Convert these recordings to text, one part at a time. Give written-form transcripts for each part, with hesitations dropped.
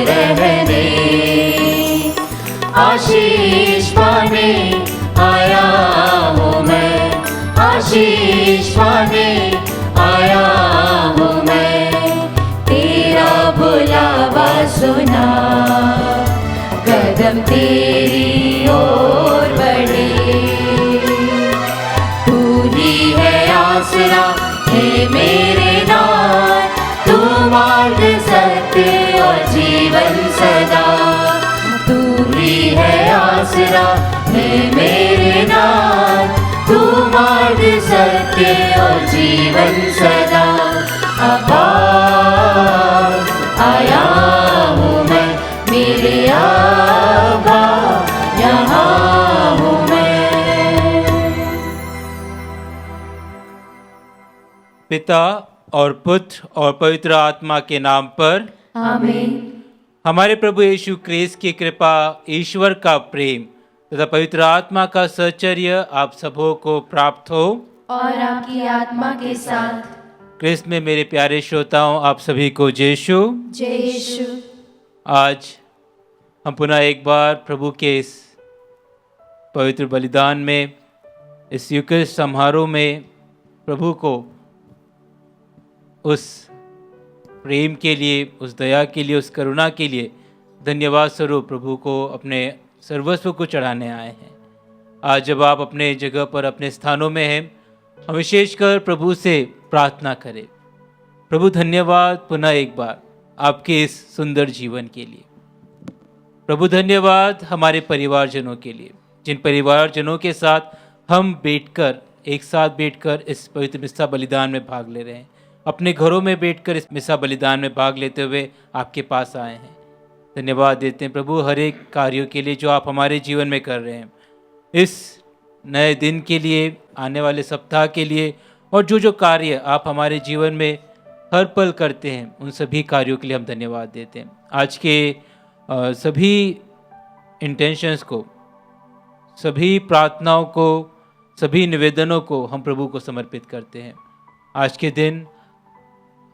रहने। आशीष पाने आया हूँ मैं, आशीष पाने आया हूँ मैं। तेरा बुलावा सुना, कदम तेरी ओर बढ़े। तू ही है आसरा है मेरे नाथ, तू मार्ग सत्य और जीवन सदा। तू ही है आसरा है मेरे नाथ, तू मार्ग सत्य और जीवन सदा। अब्बा आया हूँ मैं, मेरे अब्बा यहाँ हूँ मैं। पिता और पुत्र और पवित्र आत्मा के नाम पर आमीन। हमारे प्रभु यीशु क्रिस्त की कृपा, ईश्वर का प्रेम तथा पवित्र आत्मा का सहचर्य आप सबों को प्राप्त हो और आपकी आत्मा के साथ। क्रिस्त में मेरे प्यारे श्रोताओं, आप सभी को जय यीशु। जय यीशु। आज हम पुनः एक बार प्रभु के इस पवित्र बलिदान में, इस यूकरिस्ट समारोह में प्रभु को उस प्रेम के लिए, उस दया के लिए, उस करुणा के लिए धन्यवाद स्वरूप प्रभु को अपने सर्वस्व को चढ़ाने आए हैं। आज जब आप अपने जगह पर, अपने स्थानों में हैं, हम विशेषकर प्रभु से प्रार्थना करें। प्रभु धन्यवाद पुनः एक बार आपके इस सुंदर जीवन के लिए। प्रभु धन्यवाद हमारे परिवारजनों के लिए, जिन परिवारजनों के साथ हम एक साथ बैठकर इस पवित्र मिस्सा बलिदान में भाग ले रहे हैं। अपने घरों में बैठकर इस मिस्सा बलिदान में भाग लेते हुए आपके पास आए हैं। धन्यवाद देते हैं प्रभु हर एक कार्यों के लिए जो आप हमारे जीवन में कर रहे हैं, इस नए दिन के लिए, आने वाले सप्ताह के लिए, और जो कार्य आप हमारे जीवन में हर पल करते हैं, उन सभी कार्यों के लिए हम धन्यवाद देते हैं। आज के सभी इंटेंशंस को, सभी प्रार्थनाओं को, सभी निवेदनों को हम प्रभु को समर्पित करते हैं। आज के दिन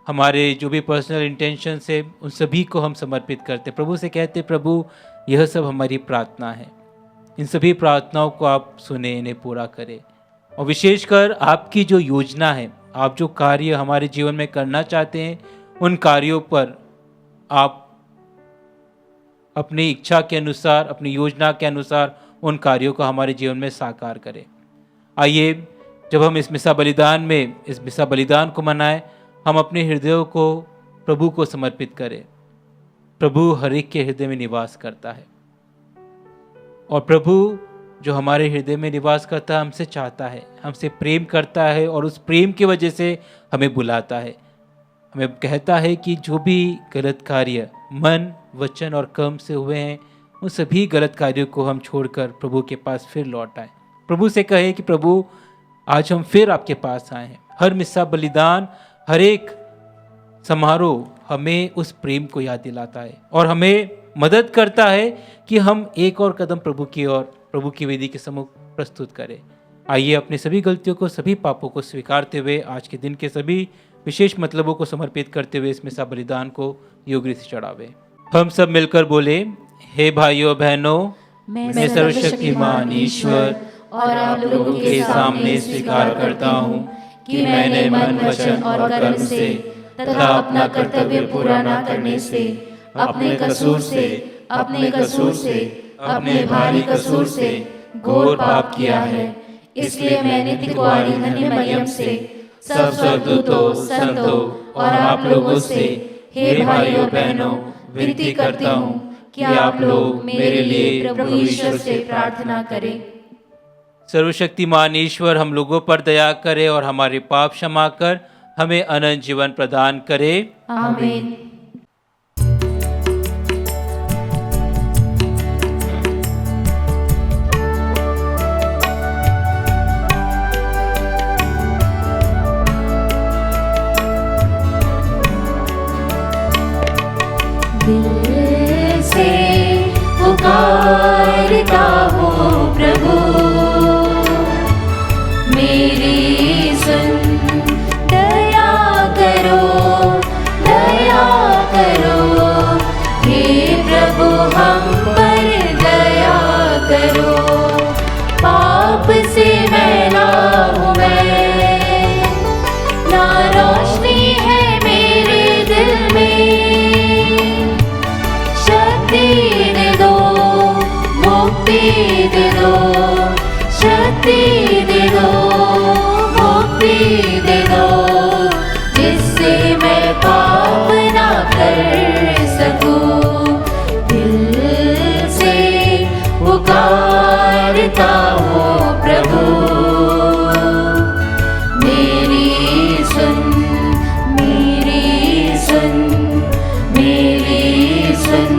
हमारे जो भी पर्सनल इंटेंशंस है, उन सभी को हम समर्पित करते हैं। प्रभु से कहते हैं, प्रभु यह सब हमारी प्रार्थना है, इन सभी प्रार्थनाओं को आप सुने, इन्हें पूरा करें। और विशेषकर आपकी जो योजना है, आप जो कार्य हमारे जीवन में करना चाहते हैं, उन कार्यों पर आप अपनी इच्छा के अनुसार, अपनी योजना के अनुसार उन कार्यों को हमारे जीवन में साकार करें। आइए, जब हम इस मिस्सा बलिदान को मनाएं, हम अपने हृदयों को प्रभु को समर्पित करें। प्रभु हर एक के हृदय में निवास करता है, और प्रभु जो हमारे हृदय में निवास करता है, हमसे चाहता है, हमसे प्रेम करता है, और उस प्रेम की वजह से हमें बुलाता है। हमें कहता है कि जो भी गलत कार्य मन, वचन और कर्म से हुए हैं, उन सभी गलत कार्यों को हम छोड़कर प्रभु के पास फिर लौट आए। प्रभु से कहे कि प्रभु आज हम फिर आपके पास आए हैं। हर मिस्सा बलिदान, हर एक समारोह हमें उस प्रेम को याद दिलाता है और हमें मदद करता है कि हम एक और कदम प्रभु की ओर, प्रभु की वेदी के सम्मुख प्रस्तुत करें। आइए अपनी सभी गलतियों को, सभी पापों को स्वीकारते हुए, आज के दिन के सभी विशेष मतलबों को समर्पित करते हुए इस मिस्सा बलिदान को योगरी से चढ़ावे। हम सब मिलकर बोले, हे भाइयों बहनों, मैं सर्वशक्तिमान ईश्वर और आप लोगों के सामने स्वीकार करता हूँ कि मैंने मन, वचन और कर्म से तथा अपना कर्तव्य पूरा न करने से, अपने कसूर से, अपने भारी कसूर से घोर पाप किया है। इसलिए मैंने तिकुआरी धन्य मरियम से, सब स्वर्गदूतों, संतों और आप लोगों से, हे भाइयों बहनों, विनती करता हूँ कि आप लोग मेरे लिए प्रभु ईश्वर से प्रार्थना करें। सर्वशक्तिमान ईश्वर हम लोगों पर दया करे और हमारे पाप क्षमा कर हमें अनंत जीवन प्रदान करे। आमीन। दिल से पुकारता हूँ प्रभु, मेरी सुन दया करो, दया मुक्ति दे दो, शक्ति दे दो, मुक्ति दे दो, जिससे मैं पाप ना कर सकूं। दिल से पुकारता हूँ प्रभु, मेरी सुन, मेरी सुन, मेरी सुन।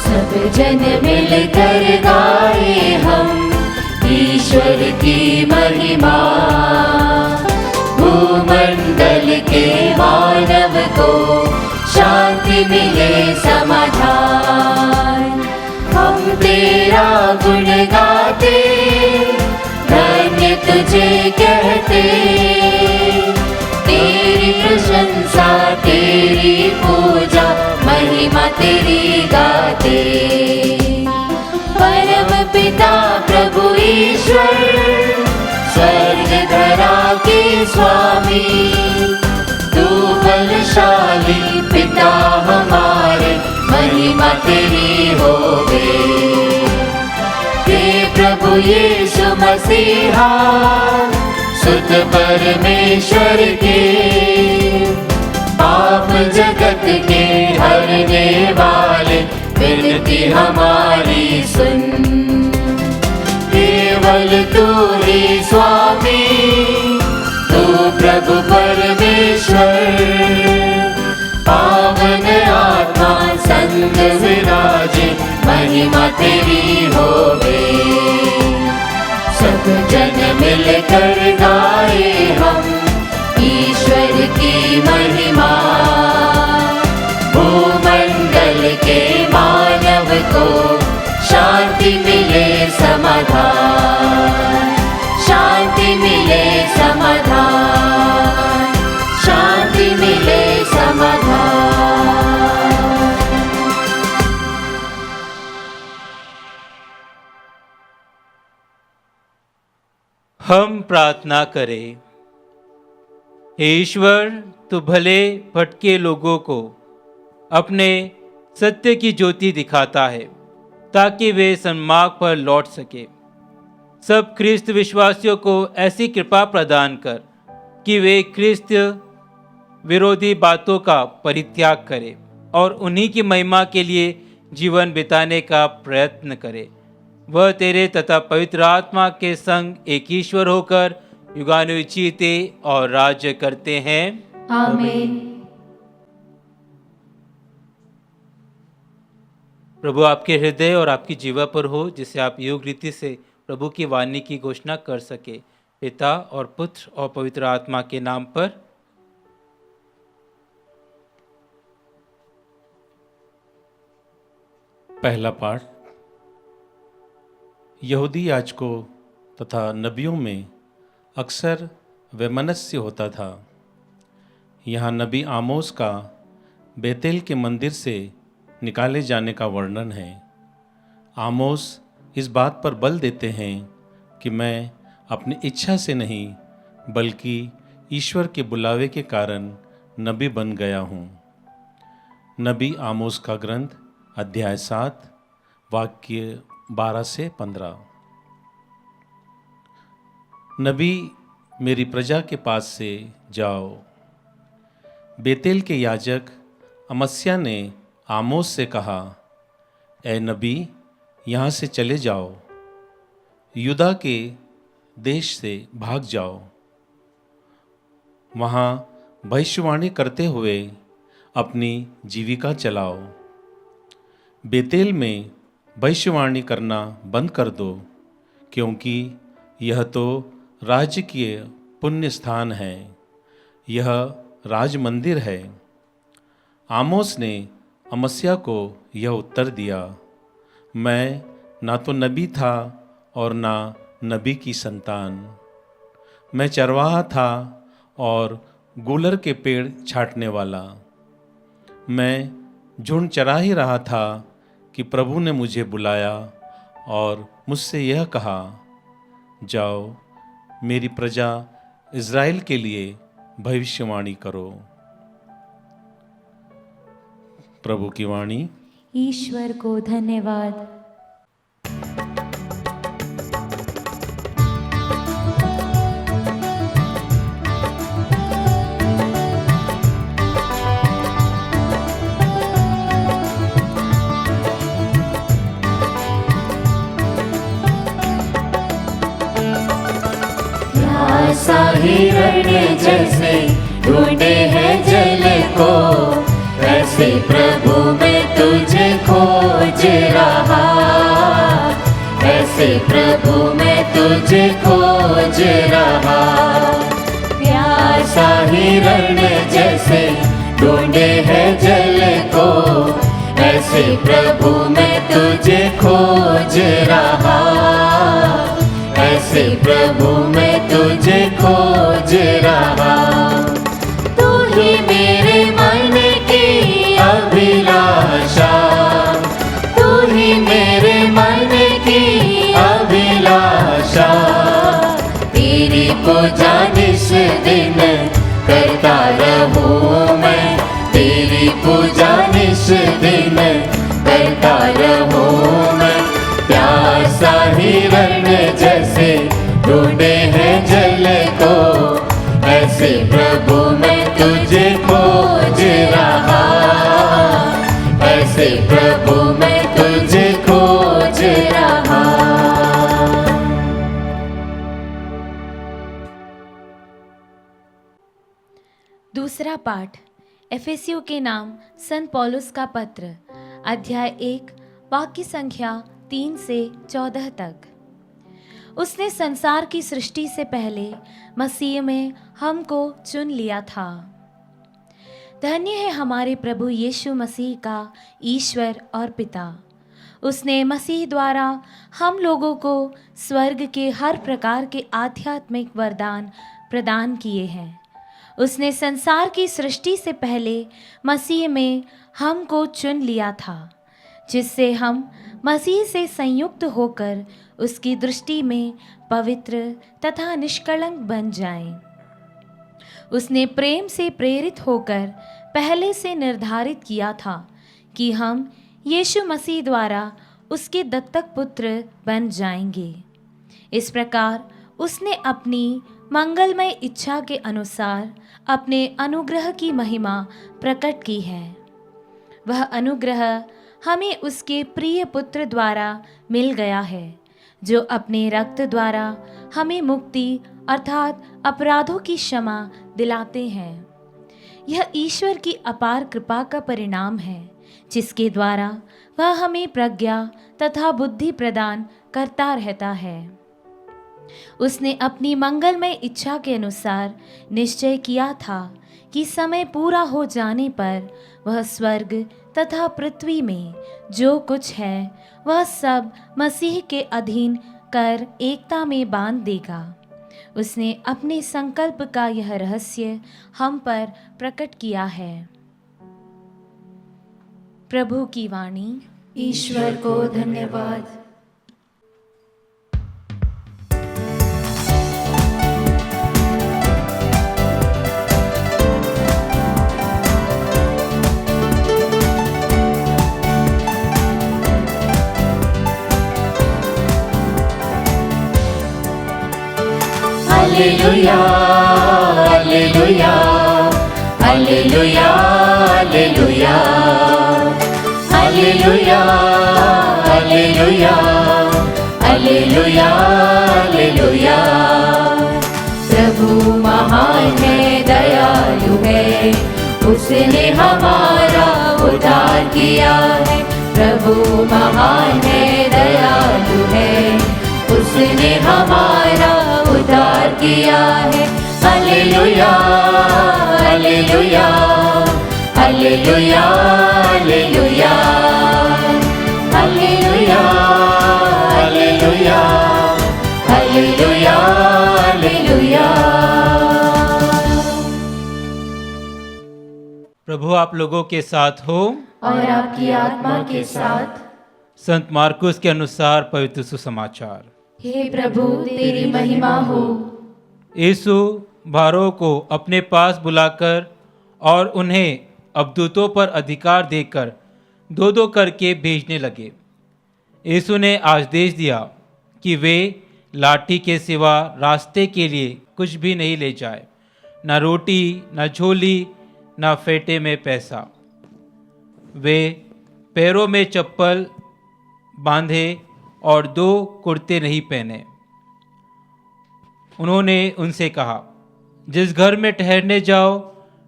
सब जन मिलकर गाए हम ईश्वर की महिमा, भूमंडल के मानव को शांति मिले समाधान। हम तेरा गुण गाते, धन्य तुझे कहते, तेरी प्रशंसा तेरी पूजा महिमा तेरी गाते। परम पिता प्रभु ईश्वर, स्वर्ग धरा के स्वामी, तू बलशाली पिता हमारे, महिमा तेरी होवे। हे प्रभु यीशु मसीहा, सुत परमेश्वर के, पाप जगत के हरने वाले, विनती हमारी सुन। केवल तू ही स्वामी, तू प्रभु परमेश्वर, पावन आत्मा संग विराजे, महिमा तेरी होवे। सब जन मिलकर गाए हम ईश्वर की महिमा, भूमंडल के मानव को शांति मिले समाधान, शांति मिले समाधान, शांति मिले समाधान। हम प्रार्थना करें। हे ईश्वर, तू भले भटके लोगों को अपने सत्य की ज्योति दिखाता है, ताकि वे सन्मार्ग पर लौट सके। सब ख्रिस्त विश्वासियों को ऐसी कृपा प्रदान कर कि वे ख्रिस्त विरोधी बातों का परित्याग करें और उन्हीं की महिमा के लिए जीवन बिताने का प्रयत्न करें। वह तेरे तथा पवित्र आत्मा के संग एक ईश्वर होकर युगानुयुग जीते और राज्य करते हैं। आमीन। प्रभु आपके हृदय और आपकी जीवा पर हो, जिससे आप योग रीति से प्रभु की वाणी की घोषणा कर सके। पिता और पुत्र और पवित्र आत्मा के नाम पर। पहला पाठ। यहूदी याजकों तथा नबियों में अक्सर वैमनस्य होता था। यहाँ नबी आमोस का बेतेल के मंदिर से निकाले जाने का वर्णन है। आमोस इस बात पर बल देते हैं कि मैं अपनी इच्छा से नहीं बल्कि ईश्वर के बुलावे के कारण नबी बन गया हूँ। नबी आमोस का ग्रंथ अध्याय 7 वाक्य 12 से 15। नबी मेरी प्रजा के पास से जाओ। बेतेल के याजक अमस्या ने आमोस से कहा, ए नबी, यहाँ से चले जाओ, यूदा के देश से भाग जाओ। वहाँ भविष्यवाणी करते हुए अपनी जीविका चलाओ। बेतेल में भविष्यवाणी करना बंद कर दो, क्योंकि यह तो राजकीय पुण्य स्थान है, यह राज मंदिर है। आमोस ने अमस्या को यह उत्तर दिया, मैं ना तो नबी था और ना नबी की संतान। मैं चरवाहा था और गूलर के पेड़ छाटने वाला। मैं झुंड चरा ही रहा था कि प्रभु ने मुझे बुलाया और मुझसे यह कहा, जाओ मेरी प्रजा इज़राइल के लिए भविष्यवाणी करो। प्रभु की वाणी। ईश्वर को धन्यवाद। हिरण जैसे ढूंढे हैं जल को, वैसे प्रभु मैं तुझे खोज रहा, वैसे प्रभु मैं तुझे खोज रहा। प्यासा हिरण जैसे ढूंढे हैं जल को, वैसे प्रभु मैं तुझे खोज रहा, ऐसे प्रभु मैं तुझे खोज रहा। तू ही मेरे मन की अभिलाषा, तू ही मेरे मन की अभिलाषा। तेरी पूजा निस दिन करता रहूं मैं, तेरी पूजा निस दिन करता रहूं मैं। प्यासा हिरण जैसे ढूंढे हैं जल को, ऐसे प्रभु मैं तुझे खोज रहा, ऐसे प्रभु मैं तुझे खोज रहा। दूसरा पाठ एफेसियों के नाम संत पौलुस का पत्र, अध्याय 1 वाक्य संख्या 3 से 14 तक। उसने संसार की सृष्टि से पहले मसीह में हमको चुन लिया था। धन्य है हमारे प्रभु यीशु मसीह का ईश्वर और पिता। उसने मसीह द्वारा हम लोगों को स्वर्ग के हर प्रकार के आध्यात्मिक वरदान प्रदान किए हैं। उसने संसार की सृष्टि से पहले मसीह में हमको चुन लिया था, जिससे हम मसीह से संयुक्त होकर उसकी दृष्टि में पवित्र तथा निष्कलंक बन जाएं। उसने प्रेम से प्रेरित होकर पहले से निर्धारित किया था कि हम यीशु मसीह द्वारा उसके दत्तक पुत्र बन जाएंगे। इस प्रकार उसने अपनी मंगलमय इच्छा के अनुसार अपने अनुग्रह की महिमा प्रकट की है। वह अनुग्रह हमें उसके प्रिय पुत्र द्वारा मिल गया है, जो अपने रक्त द्वारा हमें मुक्ति अर्थात अपराधों की क्षमा दिलाते हैं। यह ईश्वर की अपार कृपा का परिणाम है, जिसके द्वारा वह हमें प्रज्ञा तथा बुद्धि प्रदान करता रहता है। उसने अपनी मंगलमय इच्छा के अनुसार निश्चय किया था कि समय पूरा हो जाने पर वह स्वर्ग तथा पृथ्वी में जो कुछ है वह सब मसीह के अधीन कर एकता में बांध देगा। उसने अपने संकल्प का यह रहस्य हम पर प्रकट किया है। प्रभु की वाणी। ईश्वर को धन्यवाद। Alleluia, Alleluia, Alleluia, Alleluia, Alleluia, Alleluia, Alleluia, Alleluia। प्रभु महान है, दयालु है, उसने हमारा उद्धार किया है। प्रभु महान है, दयालु है, उसने हमारा उद्धार किया है। Hallelujah, hallelujah, hallelujah, hallelujah, hallelujah, hallelujah, hallelujah, hallelujah. प्रभु आप लोगों के साथ हो। और आपकी आत्मा के साथ। संत मार्कुस के अनुसार पवित्र सुसमाचार। हे प्रभु तेरी महिमा हो। यीशु भारों को अपने पास बुलाकर और उन्हें अबदूतों पर अधिकार देकर दो दो करके भेजने लगे। यीशु ने आदेश दिया कि वे लाठी के सिवा रास्ते के लिए कुछ भी नहीं ले जाए, न रोटी, न झोली, न फेटे में पैसा। वे पैरों में चप्पल बांधे और 2 कुर्ते नहीं पहने। उन्होंने उनसे कहा, जिस घर में ठहरने जाओ,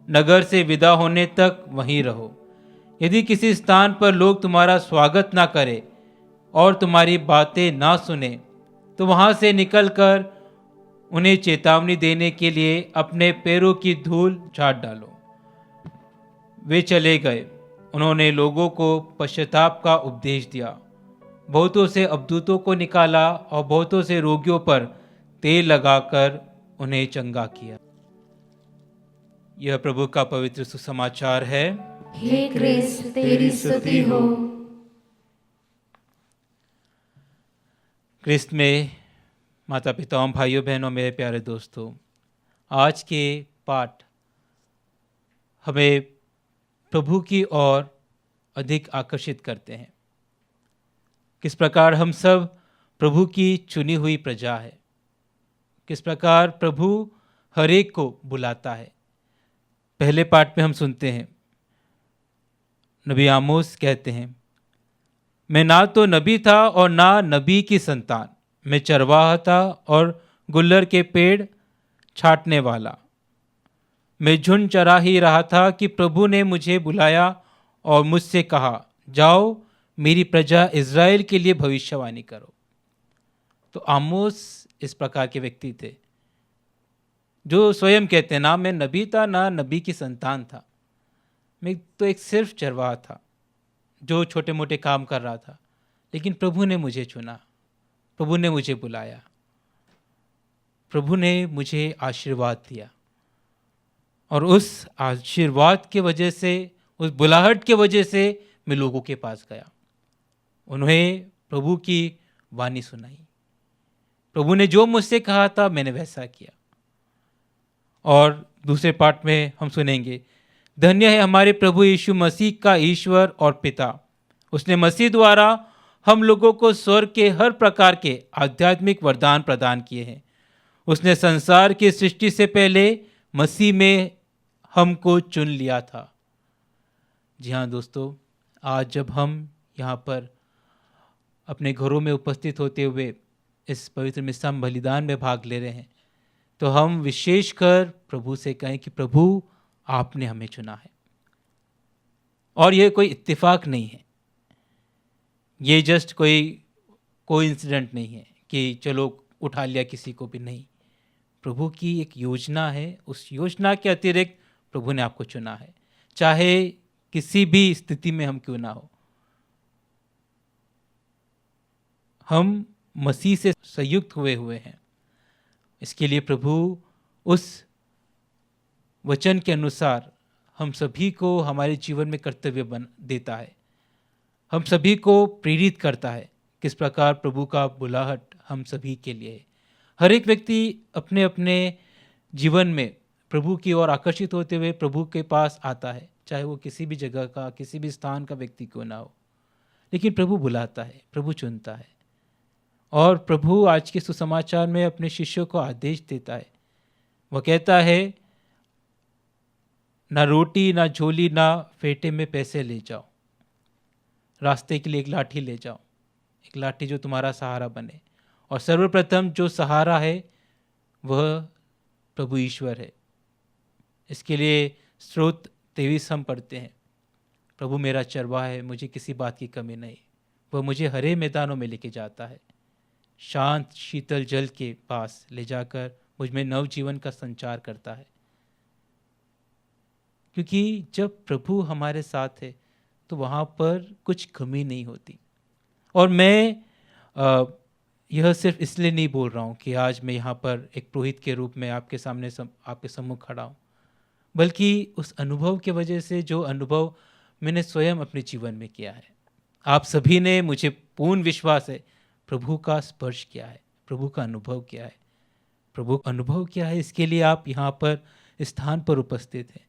नगर से विदा होने तक वहीं रहो। यदि किसी स्थान पर लोग तुम्हारा स्वागत ना करें और तुम्हारी बातें ना सुने, तो वहां से निकलकर उन्हें चेतावनी देने के लिए अपने पैरों की धूल झाड़ डालो। वे चले गए। उन्होंने लोगों को पश्चाताप का उपदेश दिया। बहुतों से अबदूतों को निकाला और बहुतों से रोगियों पर तेल लगाकर उन्हें चंगा किया। यह प्रभु का पवित्र सुसमाचार है। हे क्रिस्त तेरी स्तुति हो। क्रिस्त में माता पिताओं, भाइयों बहनों, मेरे प्यारे दोस्तों, आज के पाठ हमें प्रभु की ओर अधिक आकर्षित करते हैं। किस प्रकार हम सब प्रभु की चुनी हुई प्रजा है, किस प्रकार प्रभु हर एक को बुलाता है। पहले पाठ में हम सुनते हैं, नबी आमोस कहते हैं, मैं ना तो नबी था और ना नबी की संतान, मैं चरवाहा था और गुल्लर के पेड़ छाटने वाला। मैं झुंड चरा ही रहा था कि प्रभु ने मुझे बुलाया और मुझसे कहा, जाओ मेरी प्रजा इज़राइल के लिए भविष्यवाणी करो। तो आमोस इस प्रकार के व्यक्ति थे जो स्वयं कहते हैं, ना मैं नबी था ना नबी की संतान था, मैं तो एक सिर्फ चरवाहा था जो छोटे मोटे काम कर रहा था, लेकिन प्रभु ने मुझे चुना, प्रभु ने मुझे बुलाया, प्रभु ने मुझे आशीर्वाद दिया। और उस आशीर्वाद के वजह से, उस बुलाहट के वजह से मैं लोगों के पास गया, उन्हें प्रभु की वाणी सुनाई। प्रभु ने जो मुझसे कहा था मैंने वैसा किया। और दूसरे पाठ में हम सुनेंगे, धन्य है हमारे प्रभु यीशु मसीह का ईश्वर और पिता, उसने मसीह द्वारा हम लोगों को स्वर्ग के हर प्रकार के आध्यात्मिक वरदान प्रदान किए हैं। उसने संसार की सृष्टि से पहले मसीह में हमको चुन लिया था। जी हाँ दोस्तों, आज जब हम यहाँ पर अपने घरों में उपस्थित होते हुए इस पवित्र मिष्ठान बलिदान में भाग ले रहे हैं, तो हम विशेषकर प्रभु से कहें कि प्रभु आपने हमें चुना है। और यह कोई इत्तेफाक नहीं है, ये जस्ट कोई इंसिडेंट नहीं है कि चलो उठा लिया किसी को भी, नहीं। प्रभु की एक योजना है, उस योजना के अतिरिक्त प्रभु ने आपको चुना है, चाहे किसी भी स्थिति में हम क्यों ना हो। हम मसीह से संयुक्त हुए हैं। इसके लिए प्रभु उस वचन के अनुसार हम सभी को हमारे जीवन में कर्तव्य देता है, हम सभी को प्रेरित करता है। किस प्रकार प्रभु का बुलाहट हम सभी के लिए है। हर एक व्यक्ति अपने अपने जीवन में प्रभु की ओर आकर्षित होते हुए प्रभु के पास आता है, चाहे वो किसी भी जगह का, किसी भी स्थान का व्यक्ति क्यों ना हो, लेकिन प्रभु बुलाता है, प्रभु चुनता है। और प्रभु आज के सुसमाचार में अपने शिष्यों को आदेश देता है। वह कहता है, ना रोटी, ना झोली, ना फेटे में पैसे ले जाओ, रास्ते के लिए एक लाठी ले जाओ, एक लाठी जो तुम्हारा सहारा बने। और सर्वप्रथम जो सहारा है वह प्रभु ईश्वर है। इसके लिए स्रोत 23 हम पढ़ते हैं, प्रभु मेरा चरवाहा है, मुझे किसी बात की कमी नहीं, वह मुझे हरे मैदानों में लेके जाता है, शांत शीतल जल के पास ले जाकर मुझ में नव जीवन का संचार करता है। क्योंकि जब प्रभु हमारे साथ है तो वहाँ पर कुछ कमी नहीं होती। और मैं यह सिर्फ इसलिए नहीं बोल रहा हूँ कि आज मैं यहाँ पर एक पुरोहित के रूप में आपके सामने आपके सम्मुख खड़ा हूँ। बल्कि उस अनुभव के वजह से जो अनुभव मैंने स्वयं अपने जीवन में किया है। आप सभी ने, मुझे पूर्ण विश्वास है, प्रभु का स्पर्श किया है, प्रभु का अनुभव किया है। प्रभु का अनुभव किया है, इसके लिए आप यहाँ पर इस स्थान पर उपस्थित हैं।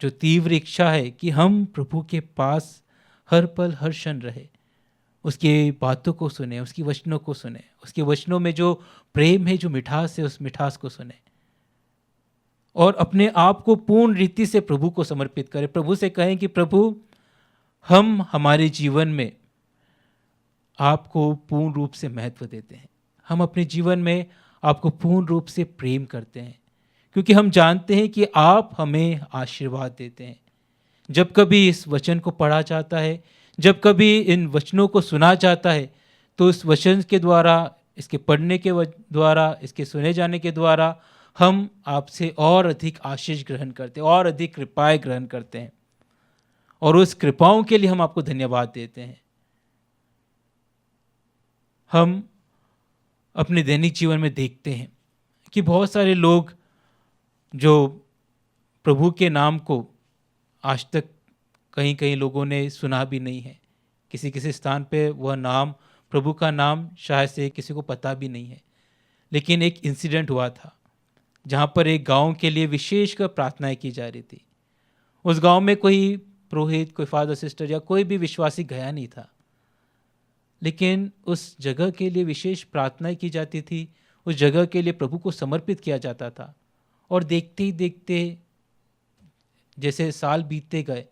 जो तीव्र इच्छा है कि हम प्रभु के पास हर पल हर क्षण रहे, उसकी बातों को सुने, उसकी वचनों को सुने, उसके वचनों में जो प्रेम है, जो मिठास है, उस मिठास को सुने और अपने आप को पूर्ण रीति से प्रभु को समर्पित करें। प्रभु से कहें कि प्रभु, हम हमारे जीवन में आपको पूर्ण रूप से महत्व देते हैं, हम अपने जीवन में आपको पूर्ण रूप से प्रेम करते हैं, क्योंकि हम जानते हैं कि आप हमें आशीर्वाद देते हैं। जब कभी इस वचन को पढ़ा जाता है, जब कभी इन वचनों को सुना जाता है, तो इस वचन के द्वारा, इसके पढ़ने के द्वारा, इसके सुने जाने के द्वारा हम आपसे और अधिक आशीष ग्रहण करते हैं, और अधिक कृपाएं ग्रहण करते हैं, और उस कृपाओं के लिए हम आपको धन्यवाद देते हैं। हम अपने दैनिक जीवन में देखते हैं कि बहुत सारे लोग जो प्रभु के नाम को आज तक कहीं कहीं लोगों ने सुना भी नहीं है, किसी किसी स्थान पे वह नाम, प्रभु का नाम शायद से किसी को पता भी नहीं है। लेकिन एक इंसिडेंट हुआ था जहाँ पर एक गांव के लिए विशेषकर प्रार्थनाएं की जा रही थी। उस गांव में कोई पुरोहित, कोई फादर सिस्टर या कोई भी विश्वासी गया नहीं था, लेकिन उस जगह के लिए विशेष प्रार्थनाएं की जाती थी, उस जगह के लिए प्रभु को समर्पित किया जाता था। और देखते ही देखते जैसे साल बीतते गए,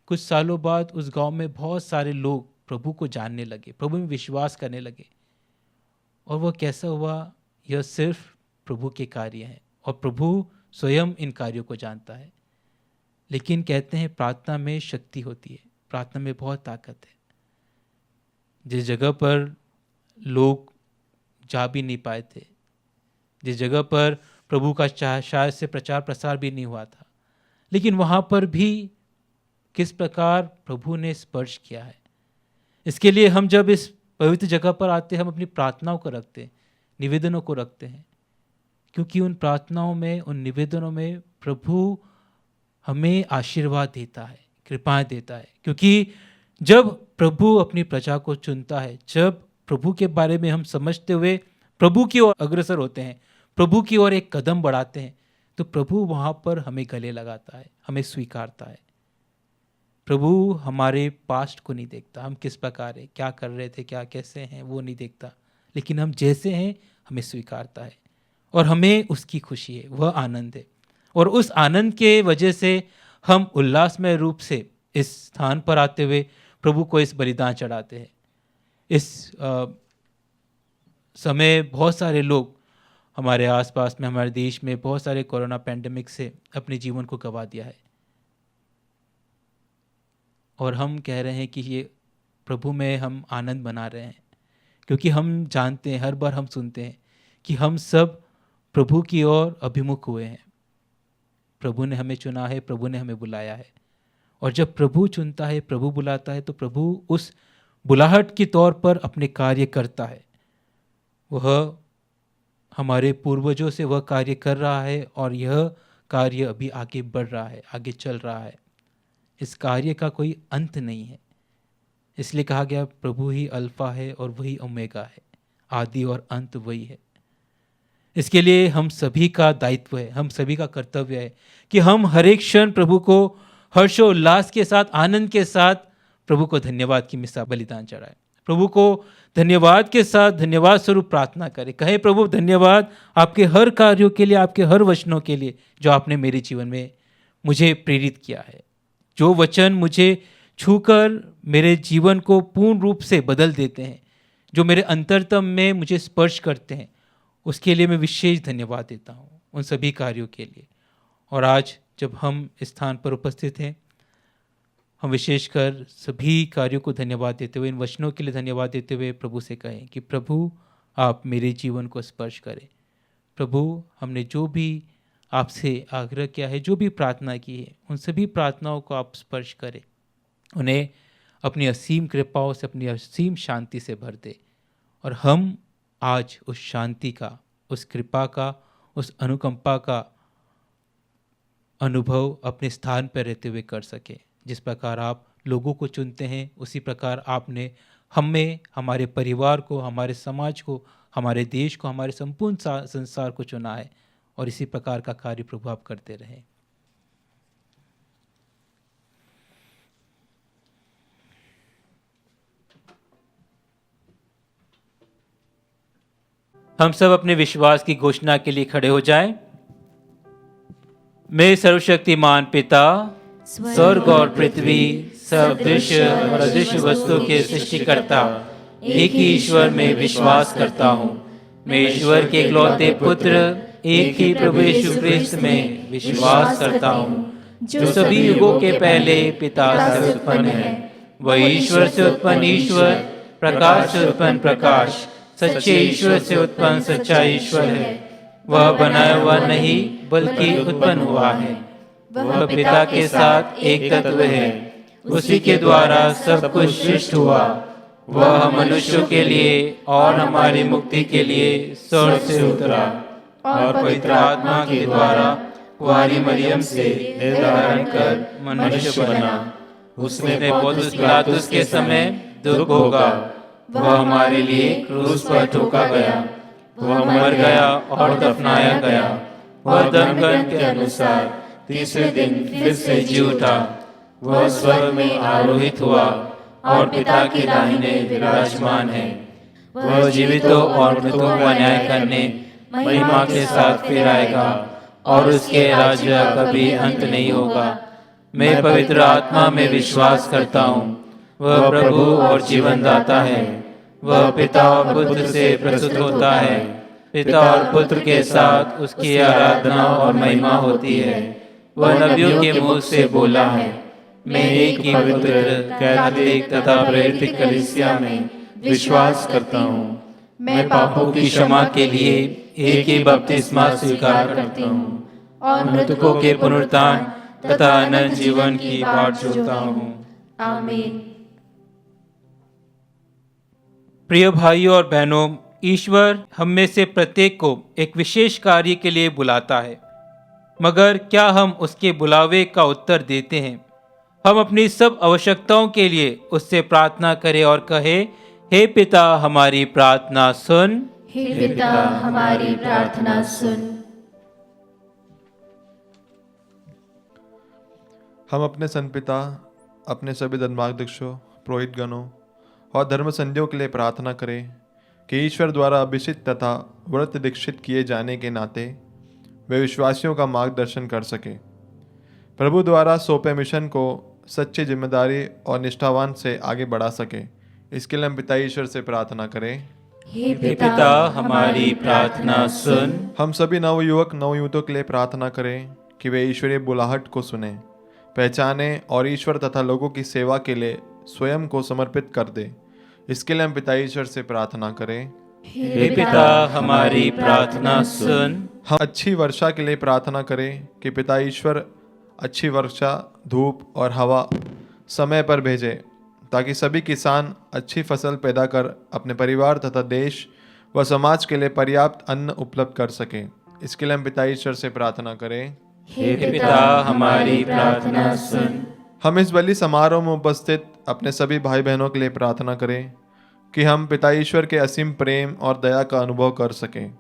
कुछ सालों बाद उस गांव में बहुत सारे लोग प्रभु को जानने लगे, प्रभु में विश्वास करने लगे। और वह कैसा हुआ, यह सिर्फ प्रभु के कार्य हैं, और प्रभु स्वयं इन कार्यों को जानता है। लेकिन कहते हैं प्रार्थना में शक्ति होती है, प्रार्थना में बहुत ताकत है। जिस जगह पर लोग जा भी नहीं पाए थे, जिस जगह पर प्रभु का शायद से प्रचार प्रसार भी नहीं हुआ था, लेकिन वहाँ पर भी किस प्रकार प्रभु ने स्पर्श किया है। इसके लिए हम जब इस पवित्र जगह पर आते हैं, हम अपनी प्रार्थनाओं को रखते हैं, निवेदनों को रखते हैं, क्योंकि उन प्रार्थनाओं में, उन निवेदनों में प्रभु हमें आशीर्वाद देता है, कृपाएं देता है। क्योंकि जब प्रभु अपनी प्रजा को चुनता है, जब प्रभु के बारे में हम समझते हुए प्रभु की ओर अग्रसर होते हैं, प्रभु की ओर एक कदम बढ़ाते हैं, तो प्रभु वहाँ पर हमें गले लगाता है, हमें स्वीकारता है। प्रभु हमारे पास्ट को नहीं देखता, हम किस प्रकार है, क्या कर रहे थे, क्या कैसे हैं, वो नहीं देखता, लेकिन हम जैसे हैं हमें स्वीकारता है, और हमें उसकी खुशी है, वह आनंद है। और उस आनंद के वजह से हम उल्लासमय रूप से इस स्थान पर आते हुए प्रभु को इस बलिदान चढ़ाते हैं। इस समय बहुत सारे लोग हमारे आसपास में, हमारे देश में बहुत सारे कोरोना पैंडेमिक से अपने जीवन को गंवा दिया है, और हम कह रहे हैं कि ये प्रभु में हम आनंद मना रहे हैं, क्योंकि हम जानते हैं, हर बार हम सुनते हैं कि हम सब प्रभु की ओर अभिमुख हुए हैं। प्रभु ने हमें चुना है, प्रभु ने हमें बुलाया है, और जब प्रभु चुनता है, प्रभु बुलाता है, तो प्रभु उस बुलाहट के तौर पर अपने कार्य करता है। वह हमारे पूर्वजों से वह कार्य कर रहा है, और यह कार्य अभी आगे बढ़ रहा है, आगे चल रहा है। इस कार्य का कोई अंत नहीं है। इसलिए कहा गया प्रभु ही अल्फा है और वही ओमेगा है, आदि और अंत वही है। इसके लिए हम सभी का दायित्व है, हम सभी का कर्तव्य है कि हम हर एक क्षण प्रभु को हर्षोल्लास के साथ, आनंद के साथ प्रभु को धन्यवाद की मिसाल बलिदान चढ़ाए, प्रभु को धन्यवाद के साथ धन्यवाद स्वरूप प्रार्थना करें। कहे प्रभु धन्यवाद आपके हर कार्यों के लिए, आपके हर वचनों के लिए जो आपने मेरे जीवन में मुझे प्रेरित किया है, जो वचन मुझे छूकर मेरे जीवन को पूर्ण रूप से बदल देते हैं, जो मेरे अंतरतम में मुझे स्पर्श करते हैं, उसके लिए मैं विशेष धन्यवाद देता हूँ, उन सभी कार्यों के लिए। और आज जब हम इस स्थान पर उपस्थित हैं, हम विशेषकर सभी कार्यों को धन्यवाद देते हुए, इन वचनों के लिए धन्यवाद देते हुए प्रभु से कहें कि प्रभु आप मेरे जीवन को स्पर्श करें। प्रभु हमने जो भी आपसे आग्रह किया है, जो भी प्रार्थना की है, उन सभी प्रार्थनाओं को आप स्पर्श करें, उन्हें अपनी असीम कृपाओं से, अपनी असीम शांति से भर दे, और हम आज उस शांति का, उस कृपा का, उस अनुकंपा का अनुभव अपने स्थान पर रहते हुए कर सके। जिस प्रकार आप लोगों को चुनते हैं, उसी प्रकार आपने हमें, हमारे परिवार को, हमारे समाज को, हमारे देश को, हमारे संपूर्ण संसार को चुना है, और इसी प्रकार का कार्य प्रभु आप करते रहें। हम सब अपने विश्वास की घोषणा के लिए खड़े हो जाएं। मैं सर्वशक्तिमान पिता, स्वर्ग और पृथ्वी, सब दृश्य और अदृश्य वस्तु के सृष्टिकर्ता एक ही ईश्वर में विश्वास करता हूँ। मैं ईश्वर के इकलौते पुत्र, एक ही प्रभु यीशु ख्रिस्त में विश्वास करता हूँ, जो सभी युगों के पहले पिता से उत्पन्न है। वह ईश्वर से उत्पन्न ईश्वर, प्रकाश से उत्पन्न प्रकाश, सच्चे ईश्वर से उत्पन्न सच्चा ईश्वर है। वह बनाया हुआ नहीं बल्कि उत्पन्न हुआ है। वह पिता के साथ एक तत्व है। उसी के द्वारा सब कुछ सृष्टि हुआ। वह मनुष्यों के लिए और हमारी मुक्ति के लिए स्वर्ग से उतरा और पवित्र आत्मा के द्वारा कुंवारी मरियम से निर्धारण कर मनुष्य बना। उसने पौलुस पिलातुस के समय दुख भोगा। वह हमारे लिए क्रूस पर ठोका गया। वह मर गया और दफनाया गया। वह दंगन के अनुसार तीसरे दिन फिर से जी उठा। वह स्वर्ग में आरोहित हुआ और पिता के दाहिने विराजमान है। वह जीवितों और मृतों का न्याय करने महिमा के साथ फिर आएगा और उसके राज्य कभी अंत नहीं होगा। मैं पवित्र आत्मा में विश्वास करता हूँ। वह प्रभु और जीवन दाता है। वह पिता और पुत्र से प्रस्तुत होता है। पिता और पुत्र के साथ उसकी आराधना और महिमा होती है। वह नबियों के मुंह से बोला है। मैं एक ही पवित्र, कैथोलिक तथा प्रेरित कलीसिया में विश्वास करता हूँ। मैं पापों की क्षमा के लिए एक ही बपतिस्मा स्वीकार करता हूँ और मृतकों के पुनरुत्थान तथा अनंत जीवन की बाट जोहता हूँ। आमीन। प्रिय भाइयों और बहनों, ईश्वर हम में से प्रत्येक को एक विशेष कार्य के लिए बुलाता है, मगर क्या हम उसके बुलावे का उत्तर देते हैं? हम अपनी सब आवश्यकताओं के लिए उससे प्रार्थना करें और कहें, हे पिता हमारी प्रार्थना सुन। हे पिता हमारी प्रार्थना सुन। हम अपने संपिता, अपने सभी धर्माध्यक्षों, पुरोहित गणों और धर्म संध्यों के लिए प्रार्थना करें कि ईश्वर द्वारा अभिषिक्त तथा व्रत दीक्षित किए जाने के नाते वे विश्वासियों का मार्गदर्शन कर सके। प्रभु द्वारा सौंपे मिशन को सच्ची जिम्मेदारी और निष्ठावान से आगे बढ़ा सके। इसके लिए हम पिता ईश्वर से प्रार्थना करें। हे पिता हमारी प्रार्थना सुन। हम सभी नवयुवक नवयुवतियों के लिए प्रार्थना करें कि वे ईश्वरीय बुलाहट को सुने, पहचाने और ईश्वर तथा लोगों की सेवा के लिए स्वयं को समर्पित कर दे। इसके लिए हम पिता ईश्वर से प्रार्थना करें। हे पिता हमारी प्रार्थना सुन। हम अच्छी वर्षा के लिए प्रार्थना करें कि पिता ईश्वर अच्छी वर्षा, धूप और हवा समय पर भेजे, ताकि सभी किसान अच्छी फसल पैदा कर अपने परिवार तथा देश व समाज के लिए पर्याप्त अन्न उपलब्ध कर सकें। इसके लिए हम पिता ईश्वर से प्रार्थना करें। हे पिता हमारी प्रार्थना सुन। हम इस बलि समारोह में उपस्थित अपने सभी भाई बहनों के लिए प्रार्थना करें कि हम पिता ईश्वर के असीम प्रेम और दया का अनुभव कर सकें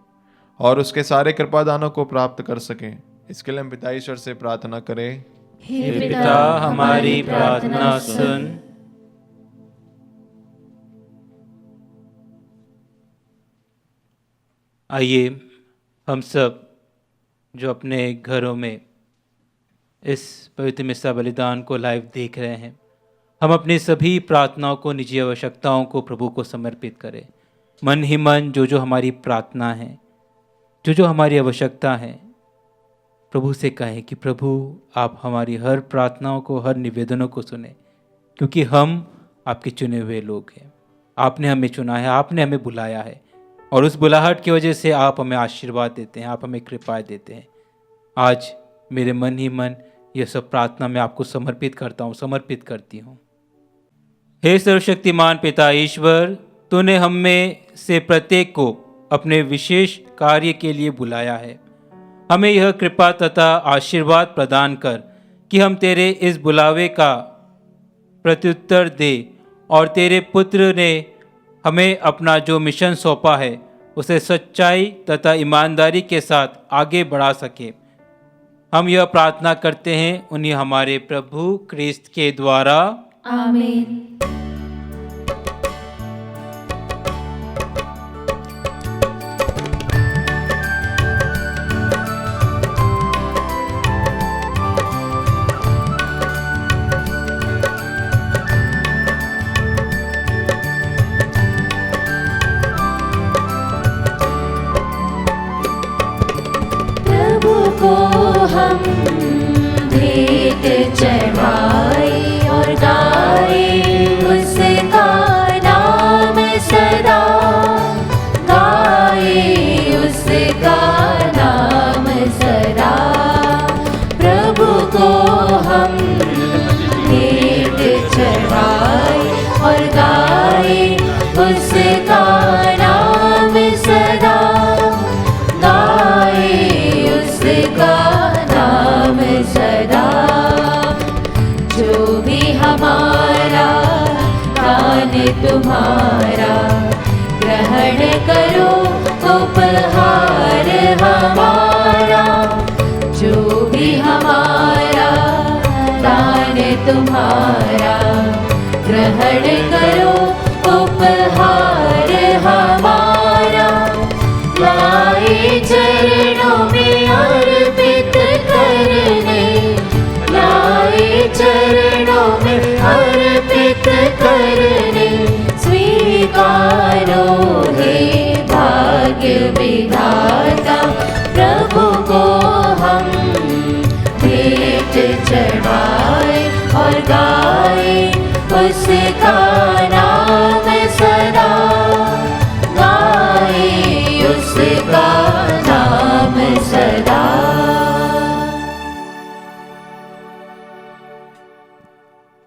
और उसके सारे कृपादानों को प्राप्त कर सकें। इसके लिए हम पिता ईश्वर से प्रार्थना करें। हे पिता हमारी प्रार्थना सुन। आइए हम सब जो अपने घरों में इस पवित्र मिस्सा बलिदान को लाइव देख रहे हैं, हम अपनी सभी प्रार्थनाओं को, निजी आवश्यकताओं को प्रभु को समर्पित करें। मन ही मन जो हमारी प्रार्थना है, जो हमारी आवश्यकता है, प्रभु से कहें कि प्रभु आप हमारी हर प्रार्थनाओं को, हर निवेदनों को सुने, क्योंकि हम आपके चुने हुए लोग हैं। आपने हमें चुना है, आपने हमें बुलाया है, और उस बुलाहट की वजह से आप हमें आशीर्वाद देते हैं, आप हमें कृपाएं देते हैं। आज मेरे मन ही मन यह सब प्रार्थना मैं आपको समर्पित करता हूँ, समर्पित करती हूँ। हे सर्वशक्तिमान पिता ईश्वर, तूने हम में से प्रत्येक को अपने विशेष कार्य के लिए बुलाया है। हमें यह कृपा तथा आशीर्वाद प्रदान कर कि हम तेरे इस बुलावे का प्रत्युत्तर दे और तेरे पुत्र ने हमें अपना जो मिशन सौंपा है उसे सच्चाई तथा ईमानदारी के साथ आगे बढ़ा सके। हम यह प्रार्थना करते हैं उन्हीं हमारे प्रभु क्रिस्त के द्वारा, आमीन। प्रभु को हम भेंट चढ़ाए और गाए उसका नाम सदा, गाए उसका नाम सदा। प्रभु को हम भेंट चढ़ाए और गाए उसका नाम सदा, गाए उसका नाम सदा। जो भी हमारा दान तुम्हारा ग्रहण करो उपहार हमारा। जो भी हमारा दान तुम्हारा ग्रहण करो उपहार हमारा। लाए चरणों में अर्पित करने, लाए चरणों में अर्पित करने। स्वीकारो हे भाग्य विधाता, प्रभु को हम भेंट चढ़ाए और गाए उसका नाम सदा, गाए उसका नाम सदा।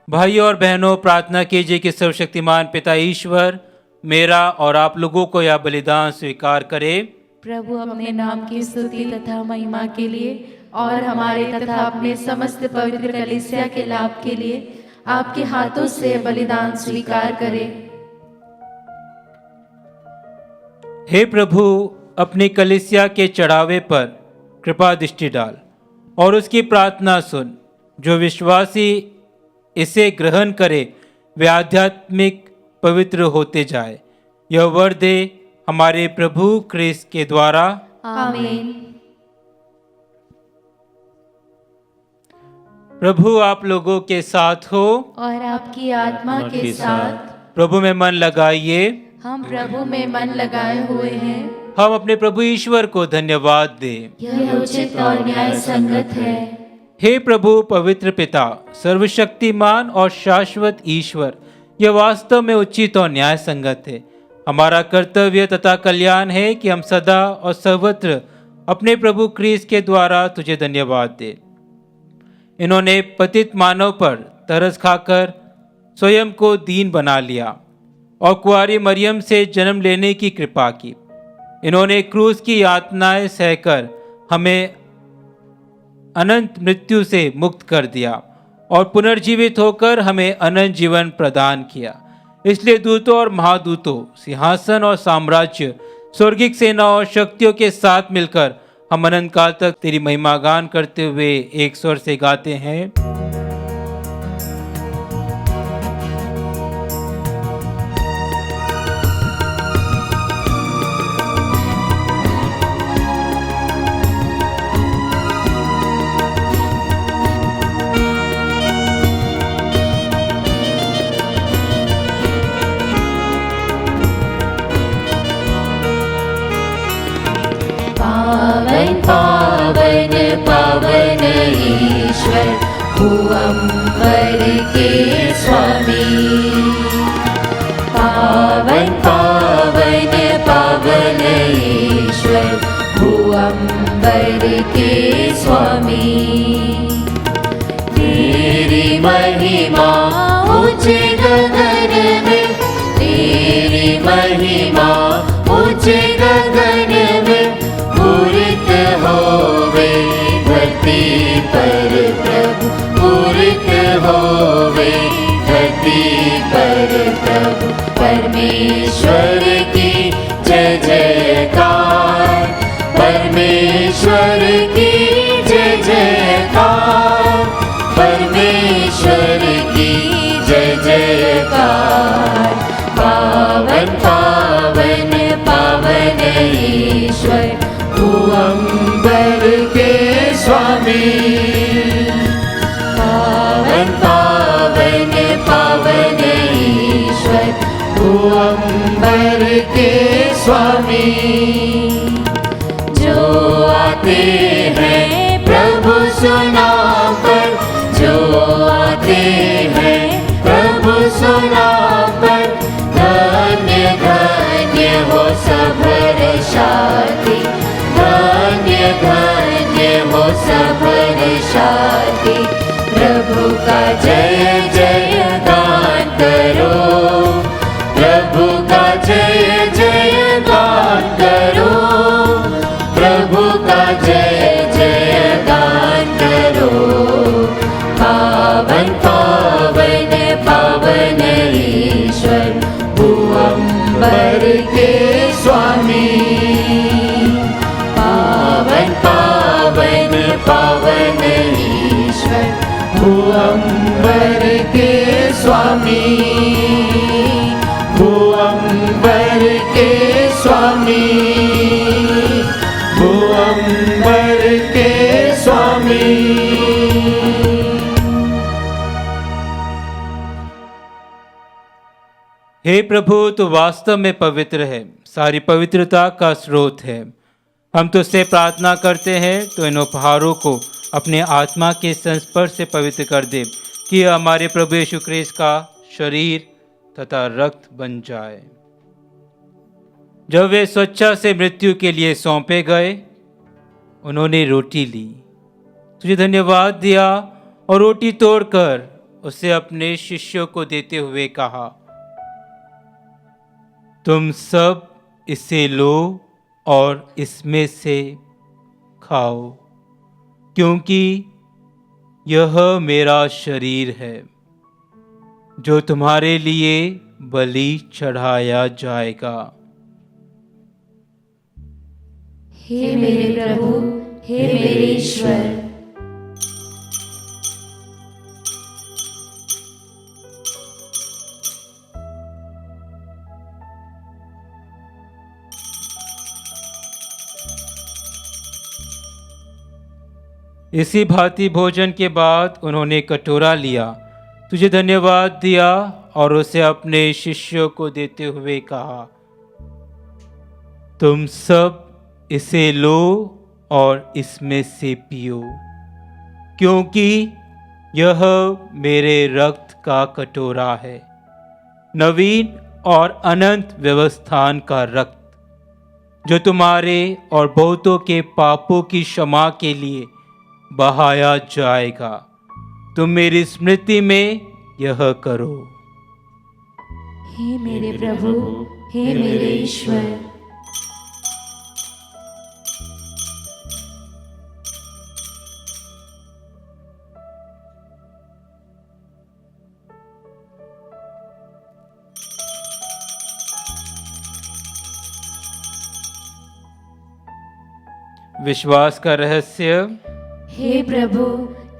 भाइयों और बहनों, प्रार्थना कीजिए कि सर्वशक्तिमान पिता ईश्वर मेरा और आप लोगों को यह बलिदान स्वीकार करे। प्रभु अपने नाम की स्तुति तथा महिमा के लिए और हमारे तथा अपने समस्त पवित्र कलीसिया के लाभ के लिए आपके हाथों से बलिदान स्वीकार करे। हे प्रभु, अपनी कलीसिया के चढ़ावे पर कृपा दृष्टि डाल और उसकी प्रार्थना सुन। जो विश्वासी इसे ग्रहण करे वे आध्यात्मिक पवित्र होते जाए। यह वर दे हमारे प्रभु क्रिस्त के द्वारा, आमीन। प्रभु आप लोगों के साथ हो और आपकी आत्मा के साथ। प्रभु में मन लगाइए। हम प्रभु में मन लगाए हुए हैं। हम अपने प्रभु ईश्वर को धन्यवाद दें। यह उचित और न्याय संगत है। हे प्रभु पवित्र पिता, सर्वशक्तिमान और शाश्वत ईश्वर, यह वास्तव में उचित और न्याय संगत है। हमारा कर्तव्य तथा कल्याण है कि हम सदा और सर्वत्र अपने प्रभु क्रिस्त के द्वारा तुझे धन्यवाद दें। इन्होंने पतित मानव पर तरस खाकर स्वयं को दीन बना लिया और कुंवारी मरियम से जन्म लेने की कृपा की। इन्होंने क्रूस की यातनाएं सहकर हमें अनंत मृत्यु से मुक्त कर दिया और पुनर्जीवित होकर हमें अनंत जीवन प्रदान किया। इसलिए दूतों और महादूतों, सिंहासन और साम्राज्य, स्वर्गिक सेना और शक्तियों के साथ मिलकर हम अनंत काल तक तेरी महिमा गान करते हुए एक स्वर से गाते हैं। पावन पावन पावन ईश्वर, भूअंबर के स्वामी। पावन पावन पावन ईश्वर, भूअंबर के स्वामी। तेरी महिमा ऊंचे गगन में, तेरी महिमा ऊंचे गगन में पूरित हो होवे धरती पर प्रभु पूरित होवे धरती पर प्रभु परमेश्वर की जय जयकार परमेश्वर की जय जयकार परमेश्वर की जय जयकार पावन पावन पावन ईश्वर भूअंबर के स्वामी पावन पावन पावन ईश्वर भूअंबर के स्वामी जो आते हैं प्रभु सुना पर जो आते हैं प्रभु सुना पर धन्य धन्य हो सब शादी धन्य धन्य हो सब शादी प्रभु का जय जय गान करो प्रभु का जय जय गान करो प्रभु का जय जय गान करो पावन पावन पावन ईश्वर भूअंबर के स्वामी पावन पावन पावन ईश्वर भूअंबर के स्वामी भूअंबर के स्वामी भूअंबर के स्वामी। हे प्रभु, तू वास्तव में पवित्र है, सारी पवित्रता का स्रोत है। हम तुझसे प्रार्थना करते हैं तो इन उपहारों को अपने आत्मा के संस्पर्श से पवित्र कर दे कि यह हमारे प्रभु यीशु ख्रीस्त का शरीर तथा रक्त बन जाए। जब वे स्वेच्छा से मृत्यु के लिए सौंपे गए, उन्होंने रोटी ली, तुझे धन्यवाद दिया और रोटी तोड़कर उसे अपने शिष्यों को देते हुए कहा, तुम सब इसे लो और इसमें से खाओ, क्योंकि यह मेरा शरीर है जो तुम्हारे लिए बलि चढ़ाया जाएगा। हे मेरे प्रभु, हे मेरे ईश्वर, इसी भांति भोजन के बाद उन्होंने कटोरा लिया, तुझे धन्यवाद दिया और उसे अपने शिष्यों को देते हुए कहा, तुम सब इसे लो और इसमें से पियो, क्योंकि यह मेरे रक्त का कटोरा है, नवीन और अनंत व्यवस्थान का रक्त, जो तुम्हारे और बहुतों के पापों की क्षमा के लिए बहाया जाएगा। तुम मेरी स्मृति में यह करो। हे मेरे प्रभु, हे मेरे ईश्वर, विश्वास का रहस्य। हे प्रभु,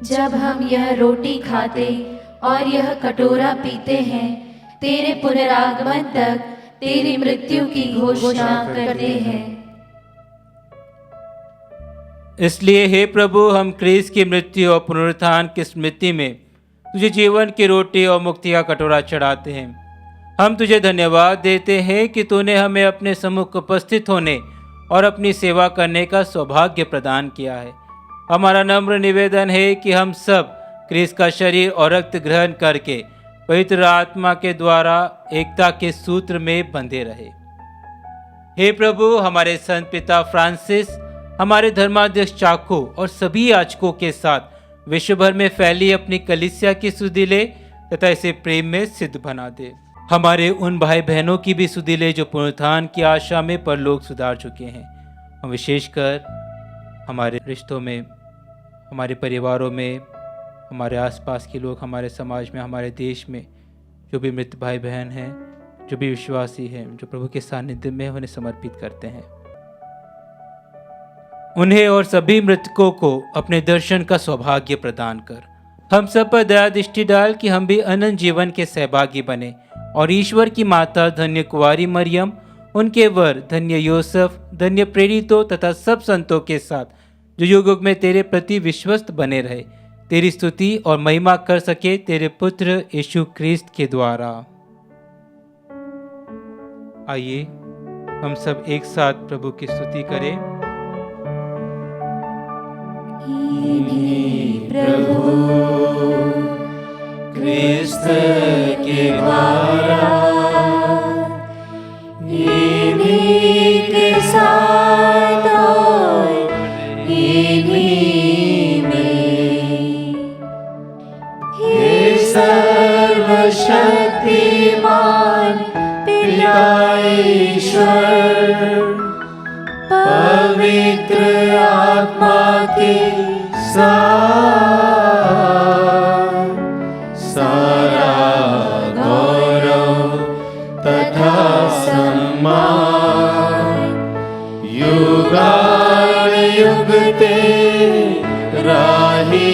जब हम यह रोटी खाते और यह कटोरा पीते हैं, तेरे पुनरागमन तक तेरी मृत्यु की घोषणा करते हैं। इसलिए हे प्रभु, हम ख्रीस्त की मृत्यु और पुनरुत्थान की स्मृति में तुझे जीवन की रोटी और मुक्ति का कटोरा चढ़ाते हैं। हम तुझे धन्यवाद देते हैं कि तूने हमें अपने सम्मुख उपस्थित होने और अपनी सेवा करने का सौभाग्य प्रदान किया है। हमारा नम्र निवेदन है कि हम सब ख्रीस्त का शरीर और रक्त ग्रहण करके पवित्र आत्मा के द्वारा एकता के सूत्र में बंधे रहे। हे प्रभु, हमारे संत पिता फ्रांसिस, हमारे धर्माध्यक्ष चाको और सभी याजकों के साथ विश्व भर में फैली अपनी कलीसिया की सुधि ले तथा इसे प्रेम में सिद्ध बना दे। हमारे उन भाई बहनों की भी सुधि ले जो पुनरुत्थान की आशा में परलोक सुधार चुके हैं। हम विशेषकर हमारे रिश्तों में, हमारे परिवारों में, हमारे आसपास के लोग, हमारे समाज में, हमारे देश में जो भी मृत भाई बहन हैं, जो भी विश्वासी हैं, जो प्रभु के सानिध्य में उन्हें समर्पित करते हैं, उन्हें और सभी मृतकों को अपने दर्शन का सौभाग्य प्रदान कर हम सब पर दया दृष्टि डाल कि हम भी अनंत जीवन के सहभागी बने और ईश्वर की माता धन्य कुंवारी मरियम, उनके वर धन्य योसेफ, धन्य प्रेरितों तथा सब संतों के साथ जो युग युग में तेरे प्रति विश्वस्त बने रहे, तेरी स्तुति और महिमा कर सके तेरे पुत्र यीशु ख्रिस्त के द्वारा। आइए हम सब एक साथ प्रभु की स्तुति करें। प्रभु ख्रिस्त के द्वारा इन्हीं के साथ और इन्हीं में हे सर्वशक्तिमान पिता ईश्वर पवित्र आत्मा के साथ सारा गौरव तथा सम्मान युगानुयुग तेरा ही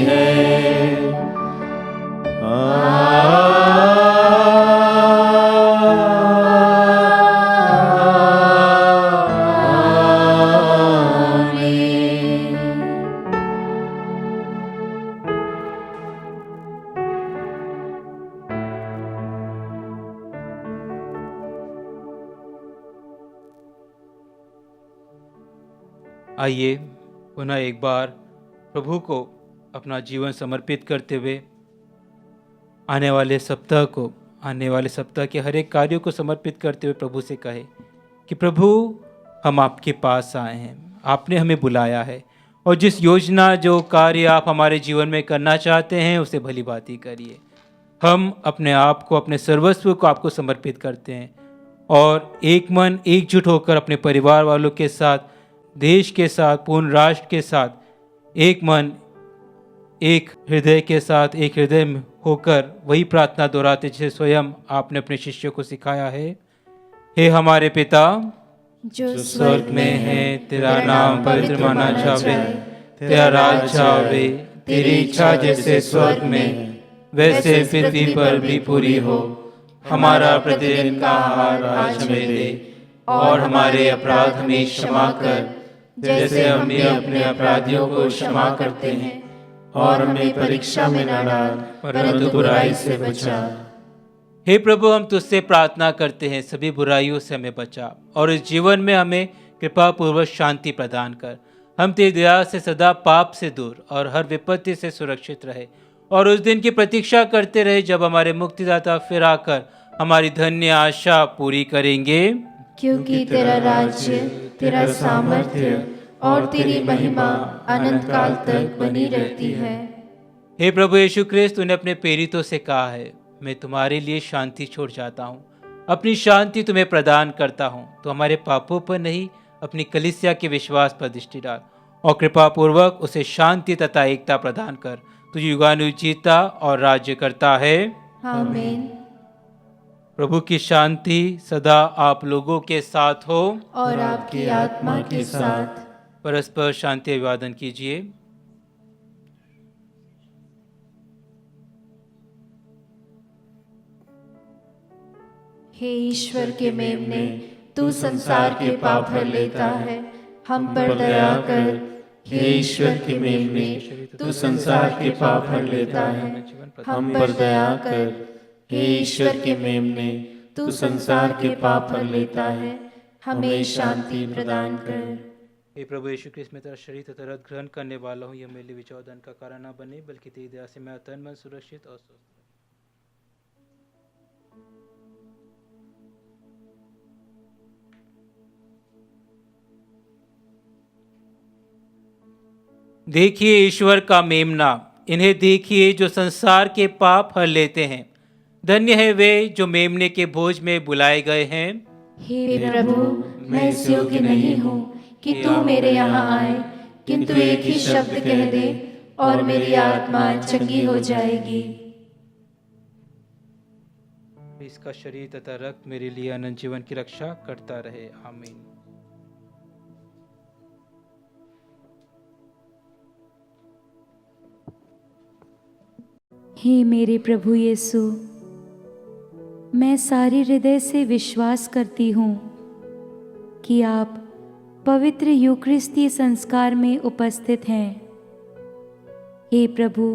है। आइए पुनः एक बार प्रभु को अपना जीवन समर्पित करते हुए आने वाले सप्ताह के हर एक कार्यों को समर्पित करते हुए प्रभु से कहे कि प्रभु हम आपके पास आए हैं, आपने हमें बुलाया है और जिस योजना जो कार्य आप हमारे जीवन में करना चाहते हैं उसे भली भांति करिए। हम अपने आप को, अपने सर्वस्व को आपको समर्पित करते हैं और एक मन एकजुट होकर अपने परिवार वालों के साथ, देश के साथ, पूर्ण राष्ट्र के साथ एक मन एक हृदय के साथ, एक हृदय में होकर वही प्रार्थना दोहराते जिसे स्वयं आपने अपने शिष्यों को सिखाया है। हे हमारे पिता जो स्वर्ग में है, तेरा नाम पवित्र माना जावे, तेरा राज आवे, तेरी इच्छा जैसे स्वर्ग में वैसे पृथ्वी पर भी पूरी हो। हमारा प्रतिदिन का आहार आज हमें दे और हमारे अपराध हमें क्षमा कर जैसे हम भी अपने अपराधियों को क्षमा करते हैं, और हमें परीक्षा में न डाल परंतु बुराई से बचा। हे प्रभु, हम तुझसे प्रार्थना करते हैं सभी बुराइयों से हमें बचा और इस जीवन में हमें कृपा पूर्वक शांति प्रदान कर। हम तेरी दया से सदा पाप से दूर और हर विपत्ति से सुरक्षित रहे और उस दिन की प्रतीक्षा करते रहे जब हमारे मुक्तिदाता फिर आकर हमारी धन्य आशा पूरी करेंगे। क्योंकि तेरा राज्य, तेरा सामर्थ्य और तेरी महिमा अनंत काल तक बनी रहती है। हे प्रभु यीशु ख्रिस्त, तूने अपने प्रेरितों से कहा है, मैं तुम्हारे लिए शांति छोड़ जाता हूँ, अपनी शांति तुम्हें प्रदान करता हूँ। तो हमारे पापों पर नहीं, अपनी कलीसिया के विश्वास पर दृष्टि डाल और कृपा पूर्वक उसे शांति तथा एकता प्रदान कर। तू युगानुयुग जीता और राज्य करता है। आमीन। प्रभु की शांति सदा आप लोगों के साथ हो और आपकी आत्मा के साथ। परस्पर शांति अभिवादन कीजिए। हे ईश्वर के मेमने, तू संसार के पाप हर लेता है, हम पर दया कर। हे ईश्वर के मेमने, तू संसार के पाप हर लेता है, हम पर दया कर। हे ईश्वर के मेमने, तू संसार के पाप हर लेता है, हमें शांति प्रदान कर। हे प्रभु यीशु ख्रिस्त, मैं तेरा शरीर तथा रक्त ग्रहण करने वाला हूँ, यह मेरे लिए विचारदान का कारण न बने बल्कि तेरी दया से मैं तन मन सुरक्षित और स्वस्थ। देखिए ईश्वर का मेमना, इन्हें देखिए जो संसार के पाप हर लेते हैं। धन्य है वे जो मेमने के भोज में बुलाए गए हैं। हे प्रभु, मैं इस योग्य नहीं हूँ कि तू मेरे यहाँ आए, किंतु एक ही शब्द कह दे और मेरी आत्मा चंगी हो जाएगी। इसका शरीर तथा रक्त मेरे लिए अनंत जीवन की रक्षा करता रहे। आमीन। हे मेरे प्रभु यीशु, मैं सारे हृदय से विश्वास करती हूँ कि आप पवित्र यूकरिस्तीय संस्कार में उपस्थित हैं। हे प्रभु,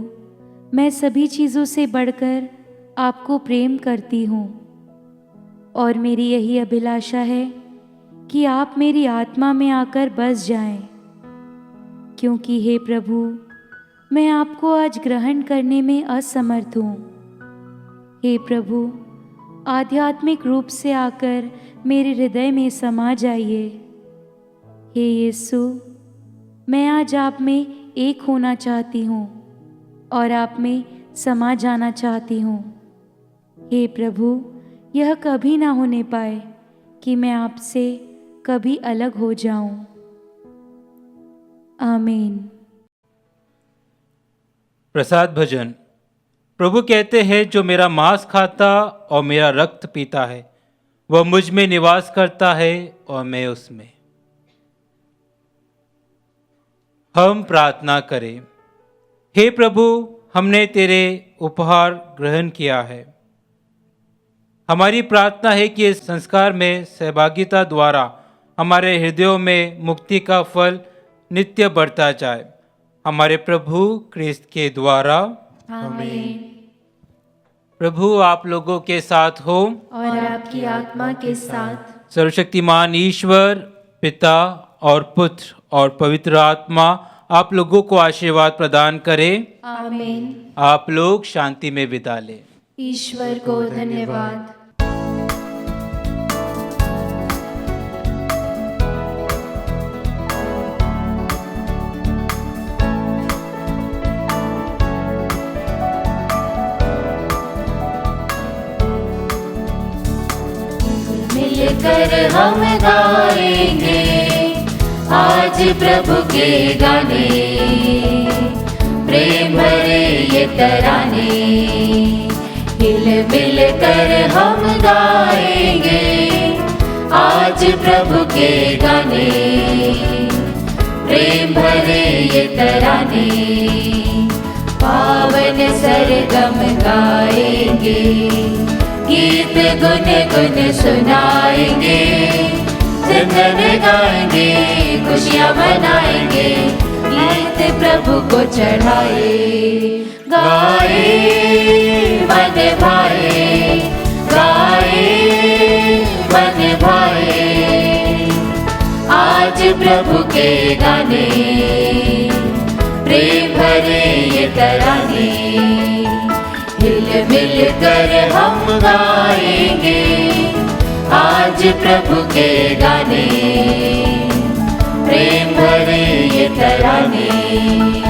मैं सभी चीज़ों से बढ़कर आपको प्रेम करती हूँ और मेरी यही अभिलाषा है कि आप मेरी आत्मा में आकर बस जाएं, क्योंकि हे प्रभु, मैं आपको आज ग्रहण करने में असमर्थ हूँ। हे प्रभु, आध्यात्मिक रूप से आकर मेरे हृदय में समा जाइए। हे यीशु, मैं आज आप में एक होना चाहती हूँ और आप में समा जाना चाहती हूँ। हे प्रभु, यह कभी ना होने पाए कि मैं आपसे कभी अलग हो जाऊं। आमीन। प्रसाद भजन। प्रभु कहते हैं, जो मेरा मांस खाता और मेरा रक्त पीता है वह मुझ में निवास करता है और मैं उसमें। हम प्रार्थना करें। हे प्रभु, हमने तेरे उपहार ग्रहण किया है। हमारी प्रार्थना है कि इस संस्कार में सहभागिता द्वारा हमारे हृदयों में मुक्ति का फल नित्य बढ़ता जाए। हमारे प्रभु क्रिस्त के द्वारा। आमीन। प्रभु आप लोगों के साथ हो और आपकी आत्मा के साथ। सर्वशक्तिमान ईश्वर पिता और पुत्र और पवित्र आत्मा आप लोगों को आशीर्वाद प्रदान करे। आमीन। आप लोग शांति में बिता लें। ईश्वर को धन्यवाद। मिलकर हम गाएंगे आज प्रभु के गाने, प्रेम भरे ये तराने। हिल मिल कर हम गाएंगे आज प्रभु के गाने, प्रेम भरे ये तराने। पावन सरगम गाएंगे, गीत गुन गुन सुनाएंगे, जिंदन गाएंगे, खुशियाँ मनाएंगे, गीत प्रभु को चढ़ाए। गाए मन भाए, गाए मन भाए, आज प्रभु के गाने, प्रेम भरे ये तराने। हिल मिल कर हम गाएंगे आज प्रभु के गाने, प्रेम भरे ये तराने।